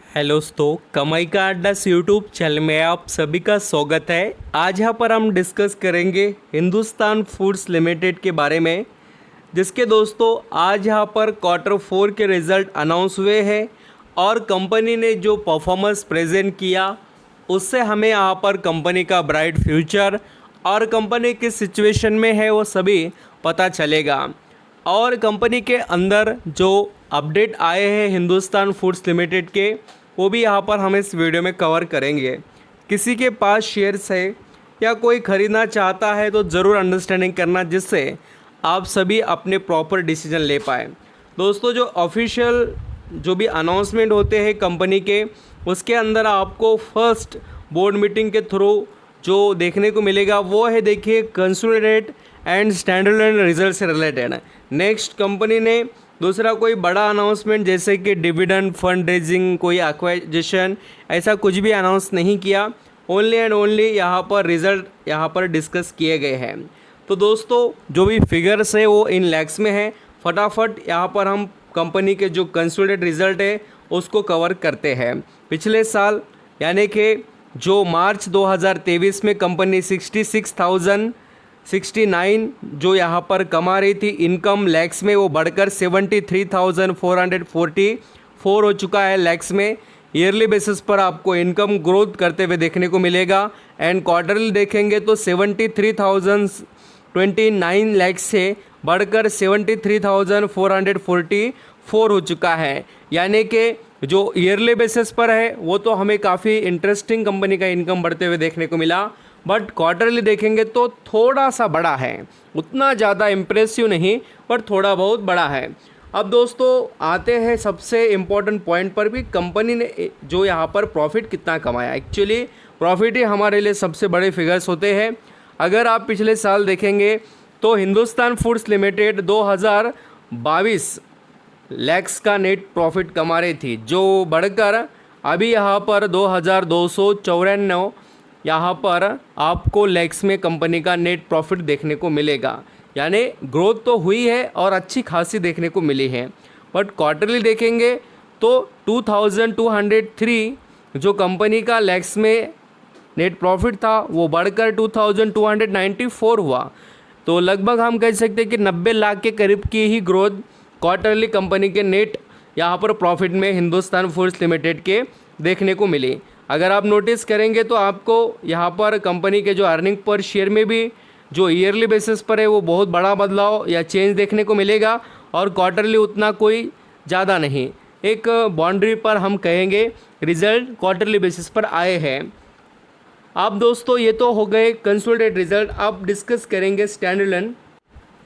Hello दोस्तों, कमाई का अड्डा यूट्यूब चैनल में आप सभी का स्वागत है। आज यहाँ पर हम डिस्कस करेंगे हिंदुस्तान फूड्स लिमिटेड के बारे में, जिसके दोस्तों आज यहाँ पर Q4 के रिज़ल्ट अनाउंस हुए हैं और कंपनी ने जो परफॉर्मेंस प्रेजेंट किया उससे हमें यहाँ पर कंपनी का ब्राइट फ्यूचर और कंपनी किस सिचुएशन में है वो सभी पता चलेगा। और कंपनी के अंदर जो अपडेट आए हैं हिंदुस्तान फूड्स लिमिटेड के, वो भी यहाँ पर हम इस वीडियो में कवर करेंगे। किसी के पास शेयर्स है या कोई ख़रीदना चाहता है तो ज़रूर अंडरस्टैंडिंग करना, जिससे आप सभी अपने प्रॉपर डिसीजन ले पाए। दोस्तों, जो ऑफिशियल जो भी अनाउंसमेंट होते हैं कंपनी के, उसके अंदर आपको फर्स्ट बोर्ड मीटिंग के थ्रू जो देखने को मिलेगा वो है, देखिए, कंसोलिडेट एंड स्टैंडर्ड रिजल्ट से रिलेटेड। नेक्स्ट, कंपनी ने दूसरा कोई बड़ा अनाउंसमेंट जैसे कि डिविडेंड, फंड रेजिंग, कोई एक्वाइजिशन, ऐसा कुछ भी अनाउंस नहीं किया। ओनली एंड ओनली यहाँ पर रिज़ल्ट यहाँ पर डिस्कस किए गए हैं। तो दोस्तों, जो भी फिगर्स है वो इन लैक्स में है। फटाफट यहाँ पर हम कंपनी के जो कंसोलिडेटेड रिज़ल्ट है उसको कवर करते हैं। पिछले साल यानी कि जो मार्च 2023 में कंपनी 66,069 जो यहाँ पर कमा रही थी इनकम लैक्स में, वो बढ़कर 73,444 हो चुका है लैक्स में। ईयरली बेसिस पर आपको इनकम ग्रोथ करते हुए देखने को मिलेगा। एंड क्वार्टरली देखेंगे तो 73,029 लैक्स से बढ़कर 73,444 हो चुका है। यानी कि जो ईयरली बेसिस पर है वो तो हमें काफ़ी इंटरेस्टिंग कंपनी का इनकम बढ़ते हुए देखने को मिला, बट क्वार्टरली देखेंगे तो थोड़ा सा बड़ा है, उतना ज़्यादा इम्प्रेसिव नहीं पर थोड़ा बहुत बड़ा है। अब दोस्तों आते हैं सबसे इम्पोर्टेंट पॉइंट पर भी, कंपनी ने जो यहाँ पर प्रॉफिट कितना कमाया। एक्चुअली प्रॉफिट ही हमारे लिए सबसे बड़े फिगर्स होते हैं। अगर आप पिछले साल देखेंगे तो हिंदुस्तान फूड्स लिमिटेड 2022 लैक्स का नेट प्रॉफिट कमा रही थी, जो बढ़कर अभी यहाँ पर 2,294 यहाँ पर आपको लैक्स में कंपनी का नेट प्रॉफिट देखने को मिलेगा। यानी ग्रोथ तो हुई है और अच्छी खासी देखने को मिली है। बट क्वार्टरली देखेंगे तो 2,203 जो कंपनी का लैक्स में नेट प्रॉफिट था वो बढ़कर 2,294 हुआ। तो लगभग हम कह सकते हैं कि 90 लाख के करीब की ही ग्रोथ क्वार्टरली कंपनी के नेट यहाँ पर प्रॉफिट में हिंदुस्तान फूड्स लिमिटेड के देखने को मिली। अगर आप नोटिस करेंगे तो आपको यहाँ पर कंपनी के जो अर्निंग पर शेयर में भी जो ईयरली बेसिस पर है वो बहुत बड़ा बदलाव या चेंज देखने को मिलेगा, और क्वार्टरली उतना कोई ज़्यादा नहीं। एक बाउंड्री पर हम कहेंगे रिज़ल्ट क्वार्टरली बेसिस पर आए हैं। अब दोस्तों ये तो हो गए कंसोलिडेटेड रिज़ल्ट। अब डिस्कस करेंगे स्टैंडअलोन।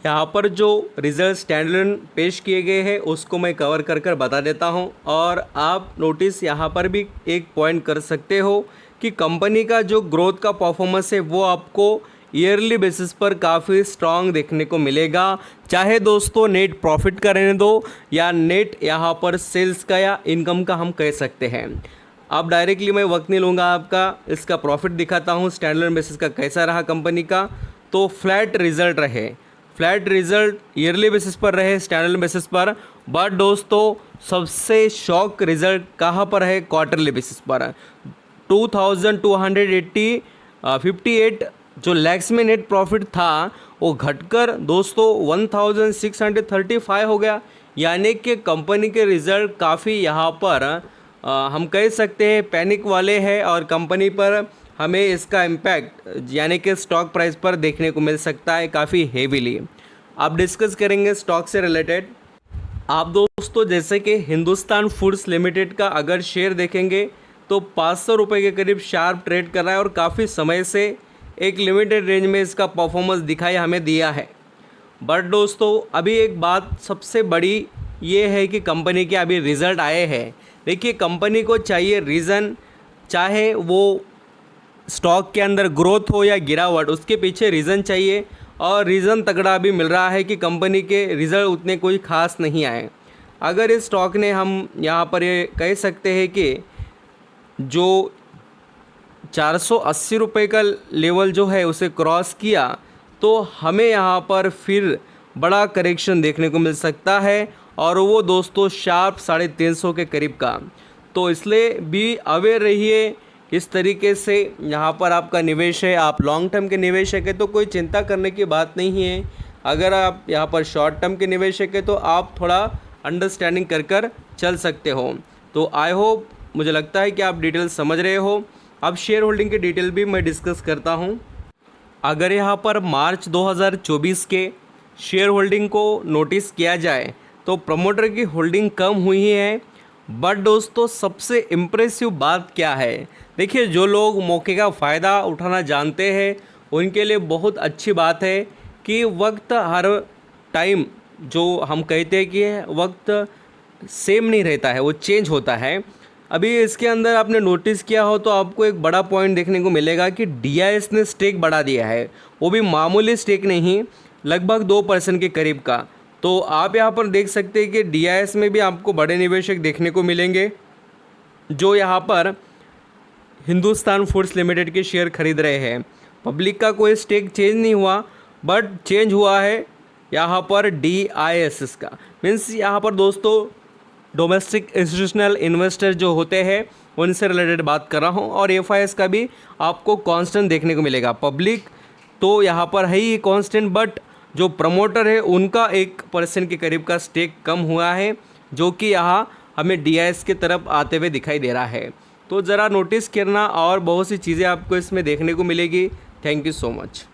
यहाँ पर जो रिज़ल्ट स्टैंडअलोन पेश किए गए हैं उसको मैं कवर कर बता देता हूँ। और आप नोटिस यहाँ पर भी एक पॉइंट कर सकते हो कि कंपनी का जो ग्रोथ का परफॉर्मेंस है वो आपको ईयरली बेसिस पर काफ़ी स्ट्रांग देखने को मिलेगा। चाहे दोस्तों नेट प्रॉफिट का रहने दो या नेट यहाँ पर सेल्स का या इनकम का हम कह सकते हैं। अब डायरेक्टली मैं वक्त नहीं लूँगा आपका, इसका प्रॉफिट दिखाता हूँ स्टैंडअलोन बेसिस का कैसा रहा कंपनी का। तो फ्लैट रिज़ल्ट रहे, फ्लैट रिज़ल्ट ईयरली बेसिस पर रहे स्टैंडअलोन बेसिस पर। बट दोस्तों सबसे शॉक रिज़ल्ट कहाँ पर है? क्वार्टरली बेसिस पर 2,258 जो लैक्स में नेट प्रॉफिट था वो घटकर दोस्तों 1,635 हो गया। यानी कि कंपनी के रिज़ल्ट काफ़ी यहाँ पर हम कह सकते हैं पैनिक वाले हैं, और कंपनी पर हमें इसका इम्पैक्ट यानी कि स्टॉक प्राइस पर देखने को मिल सकता है काफ़ी हेवीली। अब डिस्कस करेंगे स्टॉक से रिलेटेड। आप दोस्तों जैसे कि हिंदुस्तान फूड्स लिमिटेड का अगर शेयर देखेंगे तो 500 रुपये के करीब शार्प ट्रेड कर रहा है, और काफ़ी समय से एक लिमिटेड रेंज में इसका परफॉर्मेंस दिखाई हमें दिया है। बट दोस्तों अभी एक बात सबसे बड़ी ये है कि कंपनी के अभी रिज़ल्ट आए हैं। देखिए, कंपनी को चाहिए रीज़न, चाहे वो स्टॉक के अंदर ग्रोथ हो या गिरावट, उसके पीछे रीज़न चाहिए, और रीज़न तगड़ा भी मिल रहा है कि कंपनी के रिज़ल्ट उतने कोई ख़ास नहीं आए। अगर इस स्टॉक ने हम यहाँ पर ये कह सकते हैं कि जो 480 रुपये का लेवल जो है उसे क्रॉस किया तो हमें यहाँ पर फिर बड़ा करेक्शन देखने को मिल सकता है, और वो दोस्तों शार्प 350 के करीब का। तो इसलिए भी अवेयर रहिए। इस तरीके से यहाँ पर आपका निवेश है, आप लॉन्ग टर्म के निवेशक है तो कोई चिंता करने की बात नहीं है। अगर आप यहाँ पर शॉर्ट टर्म के निवेशक है तो आप थोड़ा अंडरस्टैंडिंग कर चल सकते हो। तो आई होप, मुझे लगता है कि आप डिटेल समझ रहे हो। अब शेयर होल्डिंग की डिटेल भी मैं डिस्कस करता हूँ। अगर यहाँ पर मार्च 2024 के शेयर होल्डिंग को नोटिस किया जाए तो प्रमोटर की होल्डिंग कम हुई है। बट दोस्तों सबसे इम्प्रेसिव बात क्या है, देखिए जो लोग मौके का फ़ायदा उठाना जानते हैं उनके लिए बहुत अच्छी बात है कि वक्त हर टाइम, जो हम कहते हैं कि वक्त सेम नहीं रहता है, वो चेंज होता है। अभी इसके अंदर आपने नोटिस किया हो तो आपको एक बड़ा पॉइंट देखने को मिलेगा कि DIS ने स्टेक बढ़ा दिया है, वो भी मामूली स्टेक नहीं, लगभग 2% के करीब का। तो आप यहाँ पर देख सकते हैं कि DIS में भी आपको बड़े निवेशक देखने को मिलेंगे जो यहाँ पर हिंदुस्तान फूड्स लिमिटेड के शेयर खरीद रहे हैं। पब्लिक का कोई स्टेक चेंज नहीं हुआ, बट चेंज हुआ है यहाँ पर DIS का। मीन्स यहाँ पर दोस्तों डोमेस्टिक इंस्टीट्यूशनल इन्वेस्टर जो होते हैं उनसे रिलेटेड बात कर रहा हूँ, और FIS का भी आपको कांस्टेंट देखने को मिलेगा। पब्लिक तो यहाँ पर है ही कांस्टेंट, बट जो प्रमोटर है उनका 1% के करीब का स्टेक कम हुआ है, जो कि यहाँ हमें DIS की तरफ आते हुए दिखाई दे रहा है। तो ज़रा नोटिस करना, और बहुत सी चीज़ें आपको इसमें देखने को मिलेगी। Thank you so much.